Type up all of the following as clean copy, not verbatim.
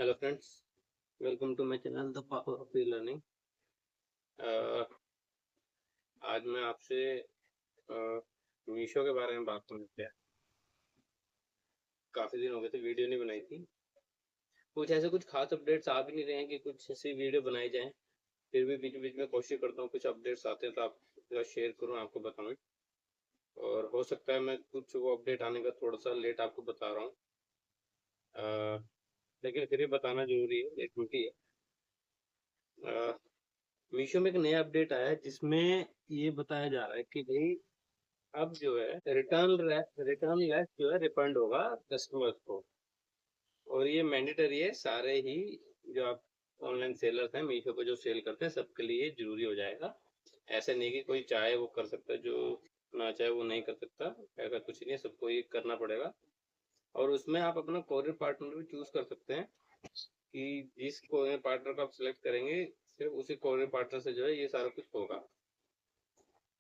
Hello friends, welcome to my channel the power of e learning. आज मैं आपसे मीशो के बारे में बात करने पे काफ़ी दिन हो गए थे, वीडियो नहीं बनाई थी। कुछ खास अपडेट्स आ भी नहीं रहे हैं कि कुछ ऐसी वीडियो बनाई जाए। फिर भी बीच बीच में कोशिश करता हूँ, कुछ अपडेट्स आते हैं तो आपके साथ शेयर करूँ, आपको बताऊँ। और हो सकता है मैं कुछ वो अपडेट आने का थोड़ा सा लेट आपको बता रहा हूँ, लेकिन फिर भी बताना जरूरी है, क्योंकि मीशो में एक नया अपडेट आया है जिसमें ये बताया जा रहा है कि भाई अब जो है रिटर्न लेस जो है रिफंड होगा कस्टमर्स को। और ये मैंडेटरी है, सारे ही जो आप ऑनलाइन सेलर्स हैं मीशो पे जो सेल करते हैं सबके लिए जरूरी हो जाएगा। ऐसा नहीं कि कोई चाहे वो कर सकता है, जो ना चाहे वो नहीं कर सकता। ऐसा कुछ नहीं है, सबको ये करना पड़ेगा। और उसमें आप अपना कोरियर पार्टनर भी चूज कर सकते हैं कि जिस कोरियर पार्टनर को आप सिलेक्ट करेंगे सिर्फ उसी कोरियर पार्टनर से जो है ये सारा कुछ होगा।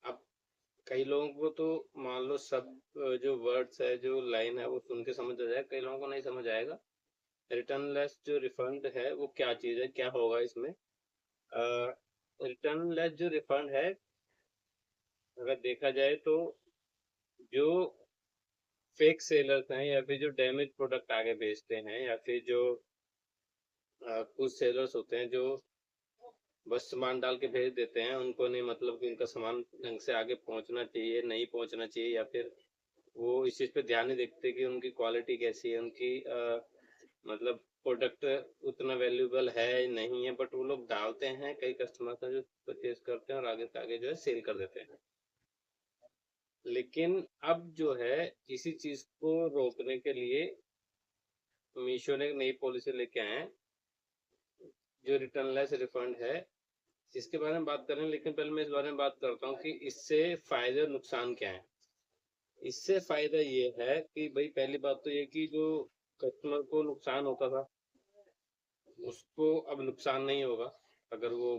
अब कई लोगों को तो मान लो सब जो वर्ड्स है, जो लाइन है, वो सुन के समझ आ जाएगा, कई लोगों को नहीं समझ आएगा। रिटर्न लेस जो रिफंड है वो क्या चीज़ है, क्या होगा इसमें। रिटर्न लेस जो रिफंड है, अगर देखा जाए तो जो फेक सेलर्स हैं या फिर जो डैमेज प्रोडक्ट आगे बेचते हैं, या फिर जो कुछ सेलर्स होते हैं जो बस सामान डाल के भेज देते हैं, उनको नहीं मतलब कि उनका सामान ढंग से आगे पहुंचना चाहिए, नहीं पहुंचना चाहिए, या फिर वो इस चीज़ पे ध्यान नहीं देते कि उनकी क्वालिटी कैसी है, उनकी मतलब प्रोडक्ट उतना वैल्यूएबल है नहीं है, बट वो लोग डालते हैं। कई कस्टमर हैं जो परचेज करते हैं और आगे से आगे जो है सेल कर देते हैं। लेकिन अब जो है इसी चीज़ को रोकने के लिए मीशो ने एक नई पॉलिसी लेके आए हैं, जो रिटर्न लेस रिफंड है। इसके बारे में बात करें, लेकिन पहले मैं इस बारे में बात करता हूँ कि इससे फायदे और नुकसान क्या है। इससे फायदा ये है कि भाई पहली बात तो ये कि जो कस्टमर को नुकसान होता था उसको अब नुकसान नहीं होगा अगर वो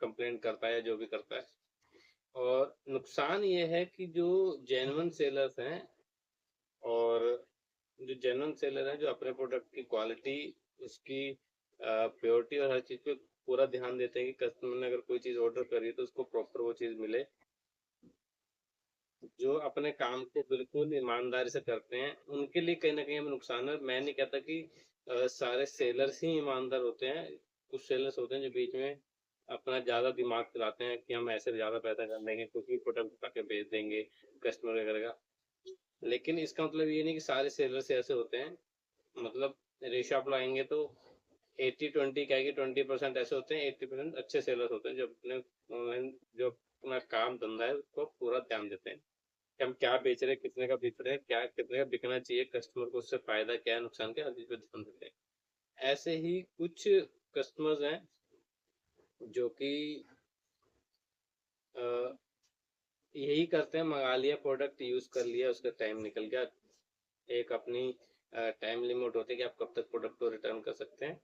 कंप्लेन करता है या जो भी करता है। और नुकसान ये है कि जो जेन्युइन सेलर्स हैं, और जो जेन्युइन सेलर हैं जो अपने प्रोडक्ट की क्वालिटी, उसकी प्योरिटी और हर चीज़ पे पूरा ध्यान देते हैं कि कस्टमर ने अगर कोई चीज़ ऑर्डर करी है तो उसको प्रॉपर वो चीज़ मिले, जो अपने काम को बिल्कुल ईमानदारी से करते हैं, उनके लिए कहीं ना कहीं हमें नुकसान है। मैं नहीं कहता कि सारे सेलर्स ही ईमानदार होते हैं। कुछ सेलर्स होते हैं जो बीच में अपना ज्यादा दिमाग चलाते हैं कि हम ऐसे ज्यादा पैसा कर देंगे, कुछ भी प्रोडक्ट उठा के बेच देंगे कस्टमर वगैरह का। लेकिन इसका मतलब ये नहीं कि सारे सेलर्स ऐसे होते हैं। मतलब रेशो आप लाएंगे तो 80-20 क्या है कि 20% ऐसे होते हैं, 80% अच्छे सेलर्स होते हैं जो अपने ऑनलाइन जो अपना काम धंधा है उसको पूरा ध्यान देते हैं कि हम क्या बेच रहे हैं, कितने का बेच रहे हैं, क्या कितने का बिकना चाहिए, कस्टमर को उससे फायदा क्या है, नुकसान क्या है, हर चीज पे ध्यान देते हैं। ऐसे ही कुछ कस्टमर्स हैं जो कि यही करते हैं, मंगा लिया प्रोडक्ट, यूज कर लिया, उसका टाइम निकल गया। एक अपनी टाइम लिमिट होती है कि आप कब तक प्रोडक्ट को रिटर्न कर सकते हैं।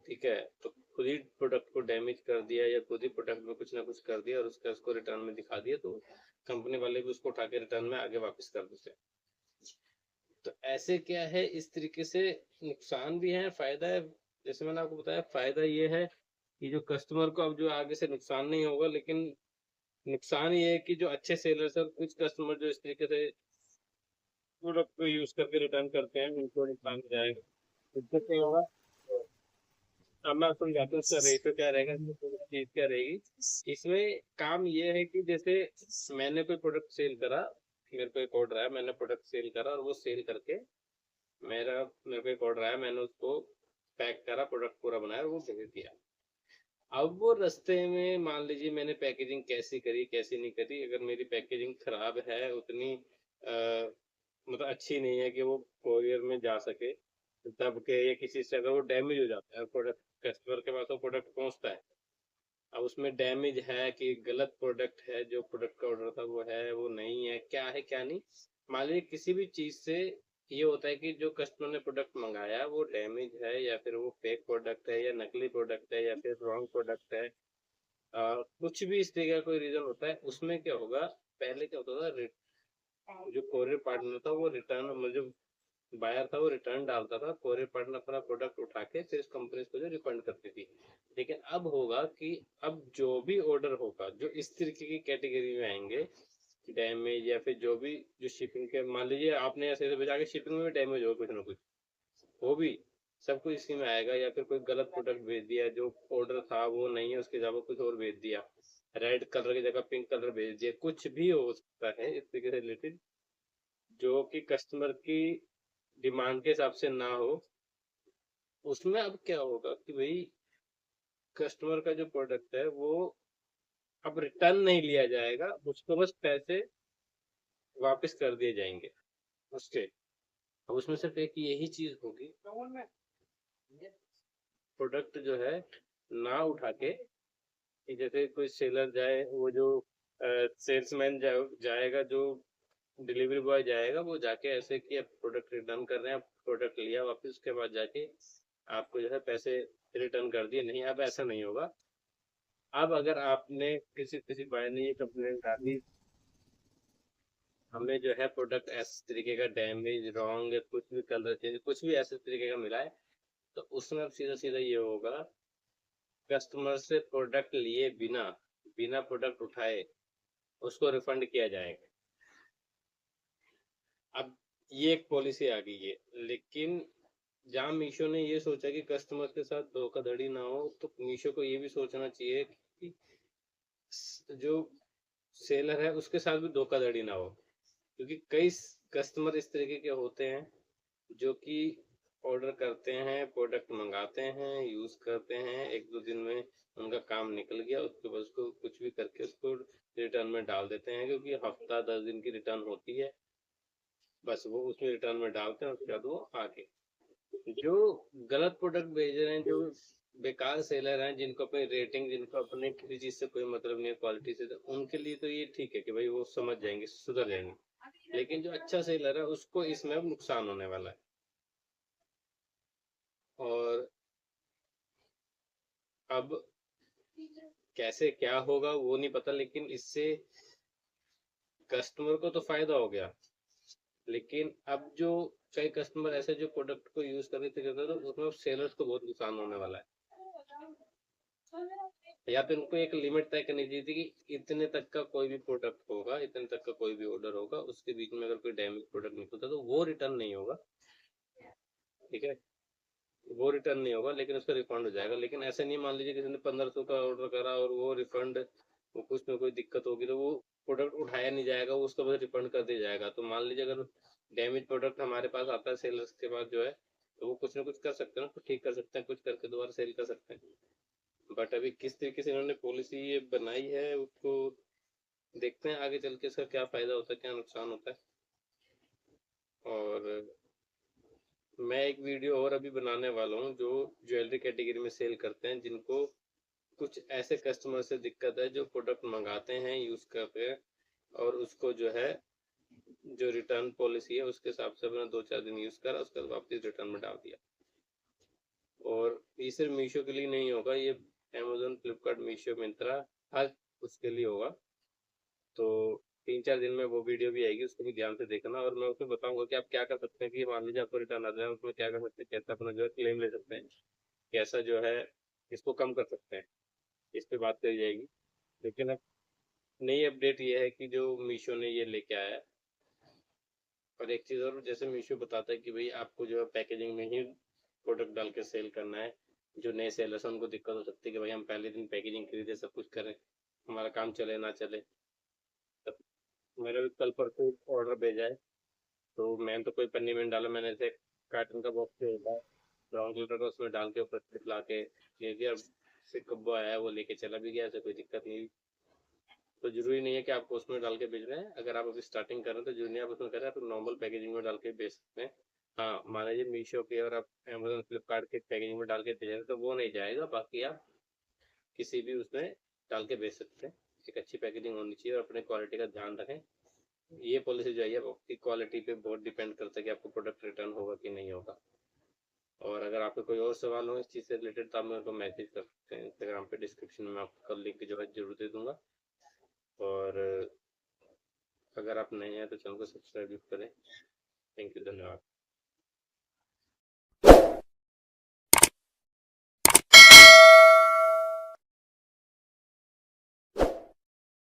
ठीक है, तो खुद ही प्रोडक्ट को डैमेज कर दिया या खुद ही प्रोडक्ट में कुछ ना कुछ कर दिया और उसको रिटर्न में दिखा दिया, तो कंपनी वाले भी उसको उठा के रिटर्न में आगे वापस कर देते हैं। तो ऐसे क्या है, इस तरीके से नुकसान भी है, फायदा है। जैसे मैंने आपको बताया, फायदा ये है कि जो कस्टमर को अब जो आगे से नुकसान नहीं होगा, लेकिन नुकसान ये है कि जो अच्छे सेलर्स है, कुछ कस्टमर जो इस तरीके से प्रोडक्ट को यूज करके रिटर्न करते हैं, उनको नुकसान हो जाएगा। इससे क्या होगा, अब मैं आपको समझाता हूँ इसका रेशो क्या रहेगा, चीज क्या रहेगी। इसमें काम ये है कि जैसे मैंने कोई प्रोडक्ट सेल करा, मेरे को एक ऑर्डर आया, मैंने प्रोडक्ट सेल करा और वो सेल करके मेरे को एक ऑर्डर आया, मैंने उसको पैक करा, प्रोडक्ट पूरा बनाया और वो भेज दिया। अब वो रास्ते में मान लीजिए मैंने पैकेजिंग कैसी करी कैसी नहीं करी, अगर मेरी पैकेजिंग खराब है, उतनी मतलब अच्छी नहीं है कि वो कोरियर में जा सके, तब के या किसी से अगर वो डैमेज हो जाता है प्रोडक्ट, कस्टमर के पास वो प्रोडक्ट पहुंचता है, अब उसमें डैमेज है कि गलत प्रोडक्ट है, जो प्रोडक्ट का ऑर्डर था वो है वो नहीं है, क्या है क्या नहीं। मान लीजिए किसी भी चीज से ये होता है कि जो कस्टमर ने प्रोडक्ट मंगाया वो डैमेज है, या फिर वो फेक प्रोडक्ट है, या नकली प्रोडक्ट है, या फिर रॉन्ग प्रोडक्ट है, कुछ भी इस तरह का कोई रीजन होता है, उसमें क्या होगा, पहले क्या होता था, जो कोरियर पार्टनर था वो रिटर्न मतलब बायर था वो रिटर्न डालता था, कोरियर पार्टनर अपना प्रोडक्ट उठा के फिर इस कंपनी को जो रिफंड करती थी। लेकिन अब होगा कि अब जो भी ऑर्डर होगा जो इस तरीके की कैटेगरी में आएंगे, डैमेज या फिर जो भी, जो शिपिंग के, मान लीजिए आपने ऐसे ऐसे भेजा के शिपिंग में भी डैमेज हो कुछ ना कुछ, वो भी सब कुछ इसी में आएगा। या फिर कोई गलत प्रोडक्ट भेज दिया, जो ऑर्डर था वो नहीं है, उसके जगह कुछ और भेज दिया, रेड कलर की जगह पिंक कलर भेज दिया, कुछ भी हो सकता है इस तरीके से रिलेटेड, जो कि कस्टमर की डिमांड के हिसाब से ना हो। उसमें अब क्या होगा कि भाई कस्टमर का जो प्रोडक्ट है वो अब रिटर्न नहीं लिया जाएगा, उसको बस पैसे वापस कर दिए जाएंगे उसके। अब उसमें सिर्फ एक यही चीज होगी, प्रोडक्ट जो है ना उठा के, कि जैसे कोई सेलर जाए, वो जो सेल्समैन जाएगा, जो डिलीवरी बॉय जाएगा, वो जाके ऐसे कि आप प्रोडक्ट रिटर्न कर रहे हैं, आप प्रोडक्ट लिया वापस, उसके बाद जाके आपको जो है पैसे रिटर्न कर दिए, नहीं, अब ऐसा नहीं होगा। अब अगर आपने किसी किसी बाय ने ये कंप्लेंट डाली, हमें जो है प्रोडक्ट ऐसे तरीके का डैमेज, रॉन्ग, कुछ भी कलर चेंज, कुछ भी ऐसे तरीके का मिला है, तो उसमें अब सीधा सीधा ये होगा, कस्टमर से प्रोडक्ट लिए बिना, बिना प्रोडक्ट उठाए उसको रिफंड किया जाएगा। अब ये एक पॉलिसी आ गई है। लेकिन जहाँ मीशो ने ये सोचा कि कस्टमर के साथ धोखाधड़ी ना हो, तो मीशो को ये भी सोचना चाहिए कि जो सेलर है उसके साथ भी धोखाधड़ी ना हो। क्योंकि कई कस्टमर इस तरीके के होते हैं जो कि ऑर्डर करते हैं, प्रोडक्ट मंगाते हैं, यूज करते हैं, एक दो दिन में उनका काम निकल गया, उसके बाद उसको कुछ भी करके उसको रिटर्न में डाल देते हैं, क्योंकि हफ्ता 10 दिन की रिटर्न होती है, बस वो उसमें रिटर्न में डालते हैं, उसके बाद वो आगे जो गलत प्रोडक्ट भेज रहे हैं, जो बेकार सेलर हैं, जिनको अपनी रेटिंग, जिनको अपने किसी चीज से कोई मतलब नहीं है क्वालिटी से, तो उनके लिए तो ये ठीक है कि भाई वो समझ जाएंगे, सुधर जाएंगे। लेकिन जो अच्छा सेलर है उसको इसमें अब नुकसान होने वाला है। और अब कैसे क्या होगा वो नहीं पता, लेकिन इससे कस्टमर को तो फायदा हो गया। लेकिन अब जो कई कस्टमर ऐसे जो प्रोडक्ट को यूज करने से करते हैं, तो उसमें सेलर्स को बहुत नुकसान होने वाला है। या फिर उनको एक लिमिट तय करनी चाहिए थी कि इतने तक का कोई भी प्रोडक्ट होगा, इतने तक का कोई भी ऑर्डर होगा, उसके बीच में अगर कोई डैमेज प्रोडक्ट निकलता है तो वो रिटर्न नहीं होगा। ठीक है, वो रिटर्न नहीं होगा, लेकिन उसका रिफंड हो जाएगा। लेकिन ऐसे नहीं, मान लीजिए किसी ने 1500 का ऑर्डर करा और वो रिफंड, वो कुछ में कोई दिक्कत होगी तो वो प्रोडक्ट उठाया नहीं जाएगा, वो उसका बस रिफंड कर दिया जाएगा। तो मान लीजिए अगर डैमेज प्रोडक्ट हमारे पास आता है सेलर्स के पास जो है, तो वो कुछ ना कुछ कर सकते हैं ना, कुछ ठीक कर सकते हैं, कुछ करके दोबारा सेल कर सकते हैं। बट अभी किस तरीके से इन्होंने पॉलिसी ये बनाई है, उसको देखते हैं आगे चल के इसका क्या फायदा होता है, क्या नुकसान होता है। और मैं एक वीडियो और अभी बनाने वाला हूँ जो ज्वेलरी कैटेगरी में सेल करते हैं, जिनको कुछ ऐसे कस्टमर से दिक्कत है जो प्रोडक्ट मंगाते हैं, यूज करते हैं, और उसको जो है, जो रिटर्न पॉलिसी है उसके हिसाब से अपना 2-4 दिन यूज करा, उसके बाद वापस रिटर्न में डाल दिया। और ये सिर्फ मीशो के लिए नहीं होगा, ये अमेजोन, फ्लिपकार्ट, मीशो, मिंत्रा, हर उसके लिए होगा। तो 3-4 दिन में वो वीडियो भी आएगी, उसको भी ध्यान से देखना, और मैं उसमें बताऊंगा कि आप क्या कर सकते हैं, कि मान लीजिए आपको रिटर्न आ जाए, उसमें क्या कर सकते हैं, कैसे अपना जो है क्लेम ले सकते हैं, कैसा जो है इसको कम कर सकते हैं, इस पे बात करी जाएगी। लेकिन अब नई अपडेट ये है कि जो मीशो ने ये लेके आया है। और एक चीज़ और, जैसे मीशो बताता है कि भाई आपको जो है पैकेजिंग में ही प्रोडक्ट डाल के सेल करना है। जो नए सेलर्स हैं उनको दिक्कत हो सकती है कि भाई हम पहले दिन पैकेजिंग खरीदे, सब कुछ करें, हमारा काम चले ना चले। तब मेरा भी कल परसों ऑर्डर भेजा है, तो मैंने तो कोई पन्नी में नहीं डाला, मैंने ऐसे कार्टन का बॉक्स भेजा है, ब्राउन कलर का, उसमें डाल के ऊपर स्लिप ला के दे दिया। फिर कब्बो आया, वो लेके चला भी गया, ऐसे कोई दिक्कत नहीं हुई। तो जरूरी नहीं है कि आपको उसमें डाल के भेज रहे हैं, अगर आप अभी स्टार्टिंग कर रहे हैं तो जरूरी नहीं आप उसमें कर रहे हैं, आप नॉर्मल पैकेजिंग में डाल के भेज सकते हैं। हाँ, मान लीजिए मीशो के और आप अमेजोन, फ्लिपकार्ट के पैकेजिंग में डाल के भेज रहे हैं तो वो नहीं जाएगा, बाकी आप किसी भी उसमें डाल के भेज सकते हैं। एक अच्छी पैकेजिंग होनी चाहिए और अपने क्वालिटी का ध्यान रखें। ये पॉलिसी जो है आपकी क्वालिटी पे बहुत डिपेंड करता है कि आपको प्रोडक्ट रिटर्न होगा कि नहीं होगा। और अगर आपके कोई और सवाल हो इस चीज़ से रिलेटेड तो आप मेरे को मैसेज कर सकते हैं इंस्टाग्राम पे, डिस्क्रिप्शन में आपको लिंक जो है जरूर दे दूंगा। और अगर आप नए हैं तो चैनल को सब्सक्राइब भी करें। थैंक यू, धन्यवाद।